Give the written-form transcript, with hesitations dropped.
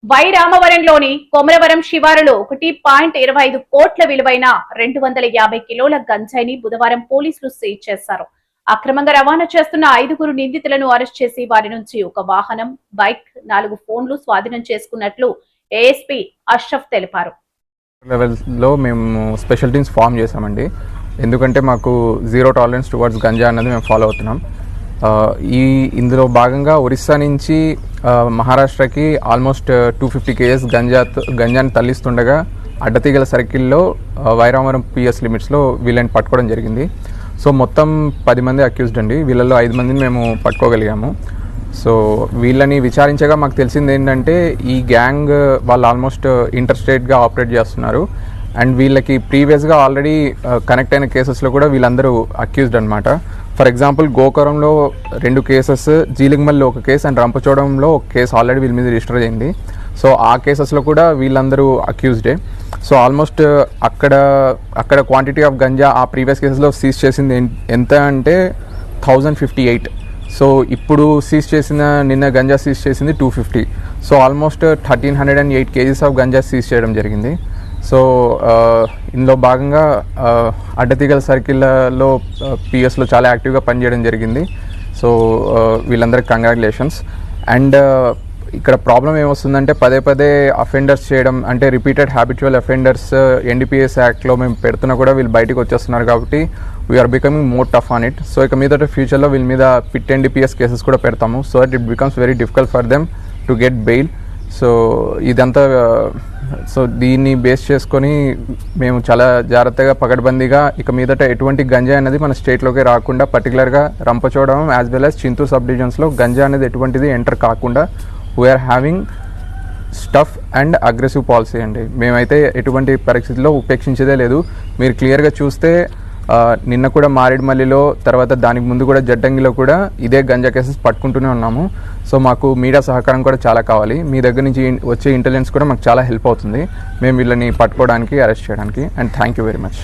రామవరంలోని కొమరవరం శివారులో 1.25 కోట్ల విలువైన 250 కిలోల గంజాయిని బుధవారం పోలీసులు సీజ్ చేశారు. అక్రమంగా రవాణా చేస్తున్న 5 నిందితులను అరెస్ట్ చేసి వారి నుంచి ఒక వాహనం, బైక్, 4 ఫోన్లు స్వాధీనం చేసుకున్నట్లు ఏఎస్పీ అష్రఫ్ తెలిపారు. లెవెల్లో మేము స్పెషల్ టీమ్స్ ఫామ్ చేశామండి. ఎందుకంటే మాకు జీరో టాలరెన్స్ టువర్డ్స్ గంజా అన్నది మేము ఫాలో అవుతున్నాం. ఇందులో భాగంగా ఒరిస్సా నుంచి మహారాష్ట్రకి ఆల్మోస్ట్ 250 kgs గంజాని తరలిస్తుండగా అడ్డతీగల సర్కిల్లో వైరామవరం పిఎస్ లిమిట్స్లో వీళ్ళని పట్టుకోవడం జరిగింది. సో మొత్తం 10 మంది అక్యూజ్డ్ అండి. వీళ్ళలో 5 మందిని మేము పట్టుకోగలిగాము. సో వీళ్ళని విచారించగా మాకు తెలిసింది ఏంటంటే ఈ గ్యాంగ్ వాళ్ళు ఆల్మోస్ట్ ఇంటర్ స్టేట్గా ఆపరేట్ చేస్తున్నారు. అండ్ వీళ్ళకి ప్రీవియస్గా ఆల్రెడీ కనెక్ట్ అయిన కేసెస్లో కూడా వీళ్ళందరూ అక్యూజ్డ్ అనమాట. ఫర్ ఎగ్జాంపుల్ గోకరంలో 2 కేసెస్, జీలింగమల్లో 1 కేసు అండ్ రంపచోడంలో 1 కేసు ఆల్రెడీ వీళ్ళ మీద రిజిస్టర్ అయింది. సో ఆ కేసెస్లో కూడా వీళ్ళందరూ అక్యూజ్డే. సో ఆల్మోస్ట్ అక్కడ క్వాంటిటీ ఆఫ్ గంజా ఆ ప్రీవియస్ కేసెస్లో సీజ్ చేసింది ఎంత అంటే 1058. సో ఇప్పుడు నిన్న గంజా సీజ్ చేసింది 250. So almost 1308 kgs of ganja seize చేయడం జరిగింది. సో ఇందులో భాగంగా అడ్డతీగల సర్కిల్లో పిఎస్లో చాలా యాక్టివ్గా పనిచేయడం జరిగింది. సో వీళ్ళందరికీ కంగ్రాచులేషన్స్. అండ్ ఇక్కడ ప్రాబ్లం ఏమొస్తుందంటే పదే అఫెండర్స్ చేయడం, అంటే రిపీటెడ్ హ్యాబిచువల్ అఫెండర్స్ ఎన్డీపీఎస్ యాక్ట్లో మేము పెడుతున్నా కూడా వీళ్ళు బయటకు వచ్చేస్తున్నారు కాబట్టి we're becoming more tough on it. So ఇక మీద ఫ్యూచర్లో వీళ్ళ మీద పిట్ ఎన్డీపీఎస్ కేసెస్ కూడా పెడతాము. So that it becomes very difficult for them to get bail. So ఇదంతా దీన్ని బేస్ చేసుకొని మేము చాలా జాగ్రత్తగా పకడ్బందీగా ఇక మీదట ఎటువంటి గంజా అనేది మన స్టేట్లోకి రాకుండా, పర్టికులర్గా Rampachodavaram as well as Chintoor sub డివిజన్స్లో గంజా అనేది ఎటువంటిది ఎంటర్ కాకుండా we are having stuff and aggressive policy అండి. మేమైతే ఎటువంటి పరిస్థితుల్లో ఉపేక్షించేదే లేదు. మీరు క్లియర్గా చూస్తే నిన్న కూడా మారేడుమల్లిలో, తర్వాత దానికి ముందు కూడా జడ్డంగిలో కూడా ఇదే గంజా కేసెస్ పట్టుకుంటూనే ఉన్నాము. సో మాకు మీడియా సహకారం కూడా చాలా కావాలి. మీ దగ్గర నుంచి వచ్చే ఇంటెలిజెన్స్ కూడా మాకు చాలా హెల్ప్ అవుతుంది మేము వీళ్ళని పట్టుకోవడానికి, అరెస్ట్ చేయడానికి. And thank you very much.